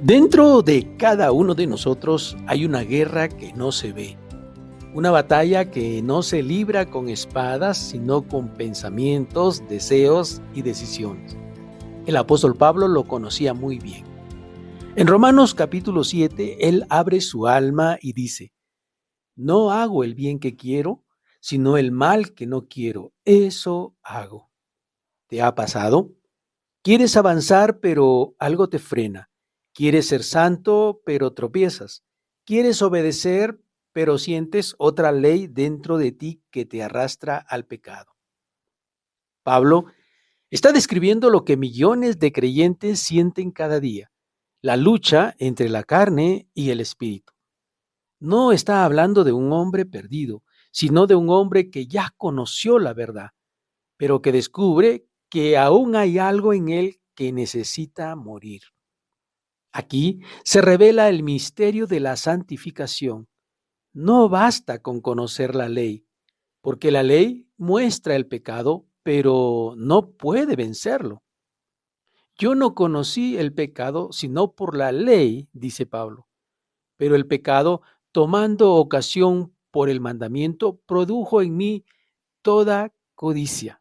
Dentro de cada uno de nosotros hay una guerra que no se ve, una batalla que no se libra con espadas, sino con pensamientos, deseos y decisiones. El apóstol Pablo lo conocía muy bien. En Romanos capítulo 7, él abre su alma y dice: no hago el bien que quiero, sino el mal que no quiero, eso hago. ¿Te ha pasado? Quieres avanzar, pero algo te frena. Quieres ser santo, pero tropiezas. Quieres obedecer, pero sientes otra ley dentro de ti que te arrastra al pecado. Pablo está describiendo lo que millones de creyentes sienten cada día, la lucha entre la carne y el espíritu. No está hablando de un hombre perdido, sino de un hombre que ya conoció la verdad, pero que descubre que aún hay algo en él que necesita morir. Aquí se revela el misterio de la santificación. No basta con conocer la ley, porque la ley muestra el pecado, pero no puede vencerlo. Yo no conocí el pecado sino por la ley, dice Pablo, pero el pecado, tomando ocasión por el mandamiento, produjo en mí toda codicia.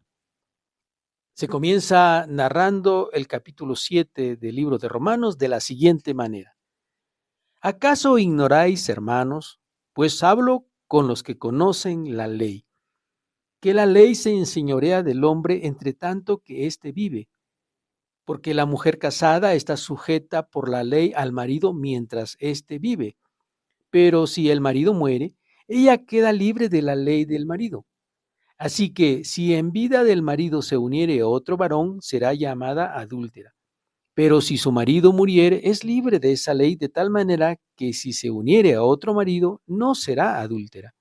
Se comienza narrando el capítulo 7 del libro de Romanos de la siguiente manera: ¿acaso ignoráis, hermanos? Pues hablo con los que conocen la ley, que la ley se enseñorea del hombre entre tanto que éste vive, porque la mujer casada está sujeta por la ley al marido mientras éste vive. Pero si el marido muere, ella queda libre de la ley del marido. Así que si en vida del marido se uniere otro varón, será llamada adúltera. Pero si su marido muriere, es libre de esa ley, de tal manera que si se uniere a otro marido, no será adúltera.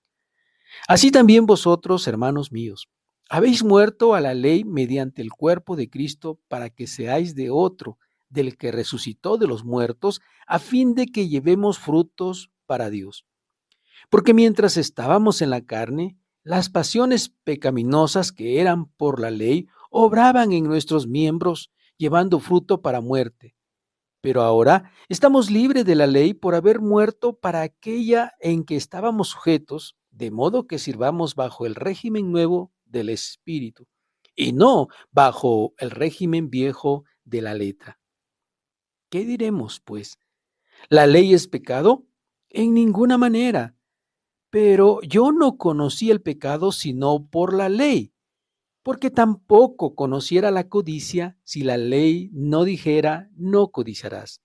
Así también vosotros, hermanos míos, habéis muerto a la ley mediante el cuerpo de Cristo, para que seáis de otro, del que resucitó de los muertos, a fin de que llevemos frutos para Dios. Porque mientras estábamos en la carne, las pasiones pecaminosas que eran por la ley obraban en nuestros miembros, llevando fruto para muerte. Pero ahora estamos libres de la ley por haber muerto para aquella en que estábamos sujetos, de modo que sirvamos bajo el régimen nuevo del Espíritu y no bajo el régimen viejo de la letra. ¿Qué diremos, pues? ¿La ley es pecado? En ninguna manera. Pero yo no conocí el pecado sino por la ley, porque tampoco conociera la codicia si la ley no dijera: no codiciarás.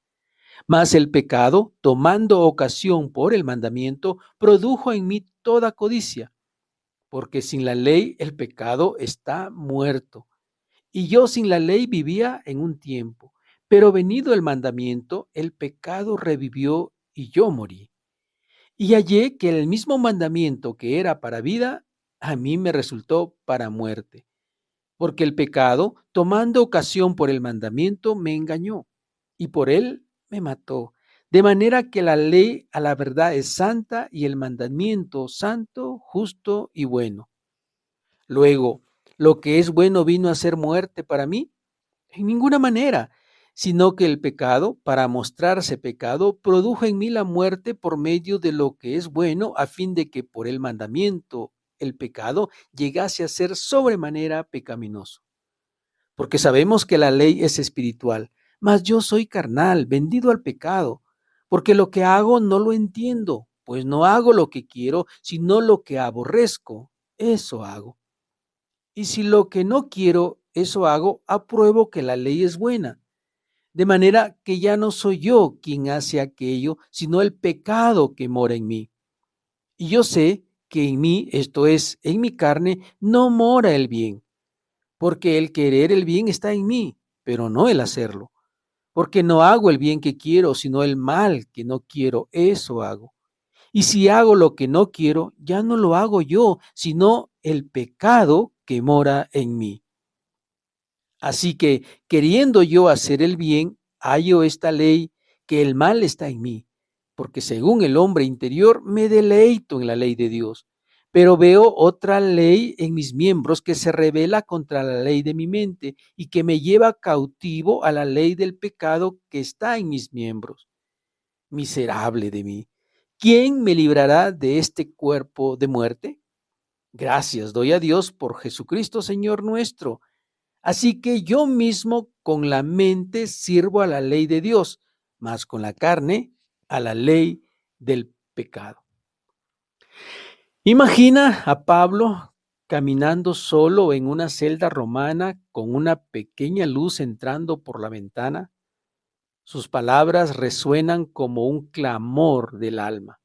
Mas el pecado, tomando ocasión por el mandamiento, produjo en mí toda codicia, porque sin la ley el pecado está muerto. Y yo sin la ley vivía en un tiempo, pero venido el mandamiento, el pecado revivió y yo morí. Y hallé que el mismo mandamiento que era para vida, a mí me resultó para muerte, porque el pecado, tomando ocasión por el mandamiento, me engañó, y por él me mató. De manera que la ley a la verdad es santa, y el mandamiento santo, justo y bueno. Luego, ¿lo que es bueno vino a ser muerte para mí? En ninguna manera, sino que el pecado, para mostrarse pecado, produjo en mí la muerte por medio de lo que es bueno, a fin de que por el mandamiento el pecado llegase a ser sobremanera pecaminoso. Porque sabemos que la ley es espiritual, mas yo soy carnal, vendido al pecado, porque lo que hago no lo entiendo, pues no hago lo que quiero, sino lo que aborrezco, eso hago. Y si lo que no quiero, eso hago, apruebo que la ley es buena. De manera que ya no soy yo quien hace aquello, sino el pecado que mora en mí. Y yo sé que en mí, esto es, en mi carne, no mora el bien, porque el querer el bien está en mí, pero no el hacerlo. Porque no hago el bien que quiero, sino el mal que no quiero, eso hago. Y si hago lo que no quiero, ya no lo hago yo, sino el pecado que mora en mí. Así que, queriendo yo hacer el bien, hallo esta ley, que el mal está en mí, porque según el hombre interior me deleito en la ley de Dios, Pero veo otra ley en mis miembros que se rebela contra la ley de mi mente y que me lleva cautivo a la ley del pecado que está en mis miembros. Miserable de mí, ¿quién me librará de este cuerpo de muerte? Gracias doy a Dios por Jesucristo, Señor nuestro. Así que yo mismo con la mente sirvo a la ley de Dios, mas con la carne a la ley del pecado. Imagina a Pablo caminando solo en una celda romana con una pequeña luz entrando por la ventana. Sus palabras resuenan como un clamor del alma.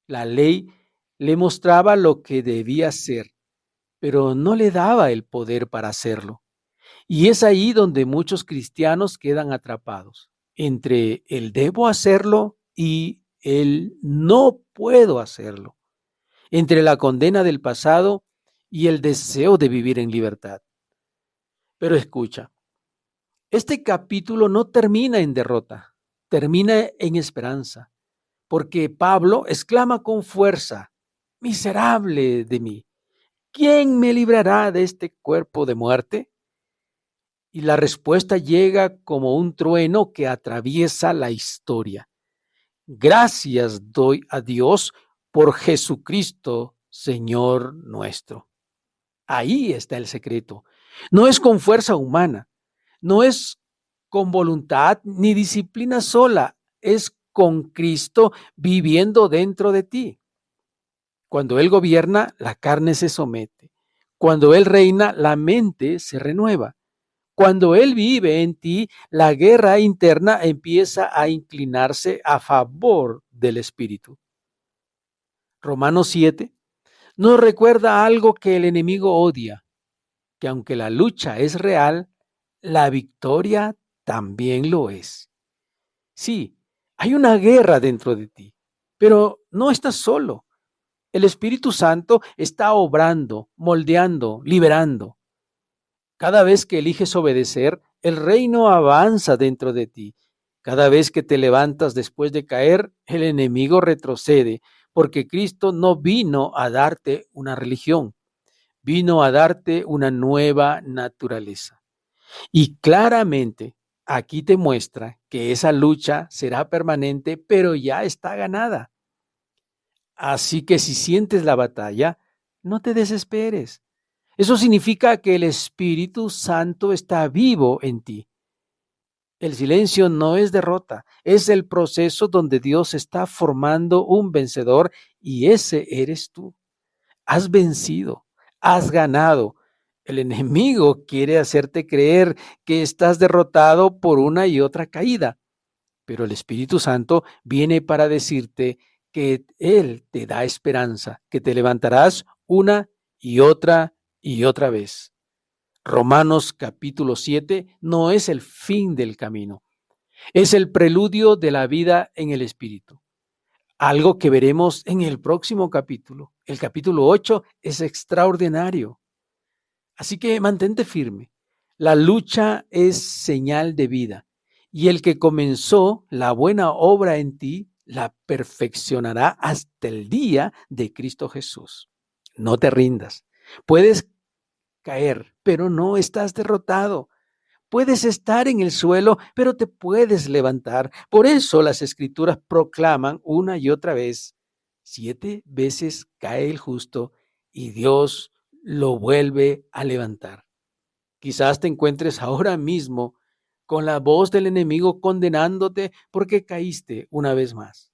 La ley le mostraba lo que debía hacer, pero no le daba el poder para hacerlo. Y es ahí donde muchos cristianos quedan atrapados, entre el debo hacerlo y el no puedo hacerlo, entre la condena del pasado y el deseo de vivir en libertad. Pero escucha, este capítulo no termina en derrota, termina en esperanza, porque Pablo exclama con fuerza, miserable de mí, ¿quién me librará de este cuerpo de muerte? Y la respuesta llega como un trueno que atraviesa la historia. Gracias doy a Dios por Jesucristo, Señor nuestro. Ahí está el secreto. No es con fuerza humana, no es con voluntad ni disciplina sola, es con Cristo viviendo dentro de ti. Cuando Él gobierna, la carne se somete. Cuando Él reina, la mente se renueva. Cuando Él vive en ti, la guerra interna empieza a inclinarse a favor del Espíritu. Romanos 7 nos recuerda algo que el enemigo odia, que aunque la lucha es real, la victoria también lo es. Sí, hay una guerra dentro de ti, pero no estás solo. El Espíritu Santo está obrando, moldeando, liberando. Cada vez que eliges obedecer, el reino avanza dentro de ti. Cada vez que te levantas después de caer, el enemigo retrocede, porque Cristo no vino a darte una religión, vino a darte una nueva naturaleza. Y claramente aquí te muestra que esa lucha será permanente, pero ya está ganada. Así que si sientes la batalla, no te desesperes. Eso significa que el Espíritu Santo está vivo en ti. El silencio no es derrota, es el proceso donde Dios está formando un vencedor y ese eres tú. Has vencido, has ganado. El enemigo quiere hacerte creer que estás derrotado por una y otra caída, pero el Espíritu Santo viene para decirte que Él te da esperanza, que te levantarás una y otra vez. Romanos capítulo 7 no es el fin del camino, es el preludio de la vida en el Espíritu. Algo que veremos en el próximo capítulo. El capítulo 8 es extraordinario. Así que mantente firme. La lucha es señal de vida y el que comenzó la buena obra en ti la perfeccionará hasta el día de Cristo Jesús. No te rindas. Puedes caer, pero no estás derrotado. Puedes estar en el suelo, pero te puedes levantar. Por eso las escrituras proclaman una y otra vez, 7 veces cae el justo y Dios lo vuelve a levantar. Quizás te encuentres ahora mismo con la voz del enemigo condenándote porque caíste una vez más.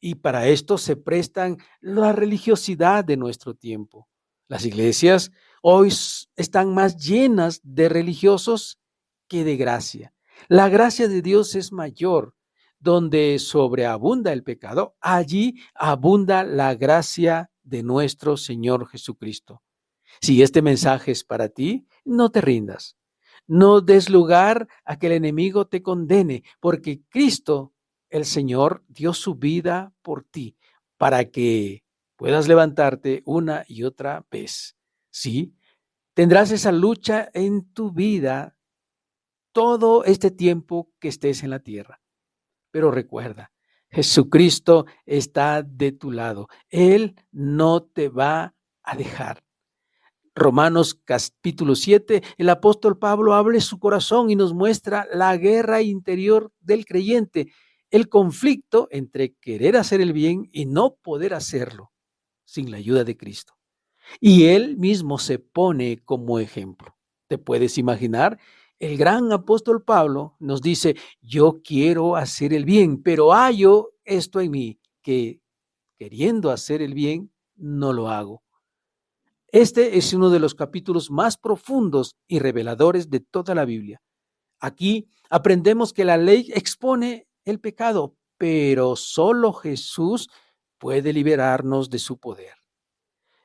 Y para esto se prestan la religiosidad de nuestro tiempo. Las iglesias hoy están más llenas de religiosos que de gracia. La gracia de Dios es mayor. Donde sobreabunda el pecado, allí abunda la gracia de nuestro Señor Jesucristo. Si este mensaje es para ti, no te rindas. No des lugar a que el enemigo te condene, porque Cristo, el Señor, dio su vida por ti, para que puedas levantarte una y otra vez. Sí, tendrás esa lucha en tu vida todo este tiempo que estés en la tierra. Pero recuerda Jesucristo está de tu lado. Él no te va a dejar. Romanos capítulo 7, el apóstol Pablo abre su corazón y nos muestra la guerra interior del creyente, el conflicto entre querer hacer el bien y no poder hacerlo sin la ayuda de Cristo. Y él mismo se pone como ejemplo. ¿Te puedes imaginar? El gran apóstol Pablo nos dice, yo quiero hacer el bien, pero hallo esto en mí, que queriendo hacer el bien, no lo hago. Este es uno de los capítulos más profundos y reveladores de toda la Biblia. Aquí aprendemos que la ley expone el pecado, pero solo Jesús puede liberarnos de su poder.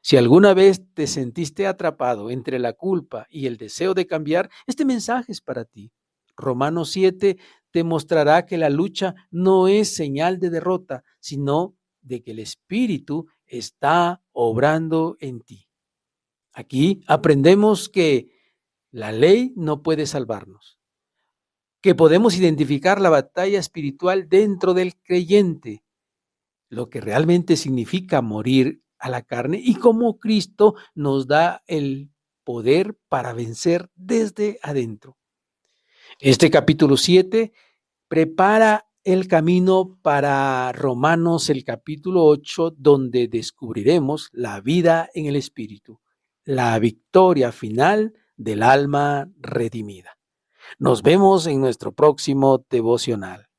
Si alguna vez te sentiste atrapado entre la culpa y el deseo de cambiar, este mensaje es para ti. Romanos 7 te mostrará que la lucha no es señal de derrota, sino de que el Espíritu está obrando en ti. Aquí aprendemos que la ley no puede salvarnos, que podemos identificar la batalla espiritual dentro del creyente, lo que realmente significa morir a la carne y cómo Cristo nos da el poder para vencer desde adentro. Este capítulo 7 prepara el camino para Romanos, el capítulo 8, donde descubriremos la vida en el Espíritu, la victoria final del alma redimida. Nos vemos en nuestro próximo devocional.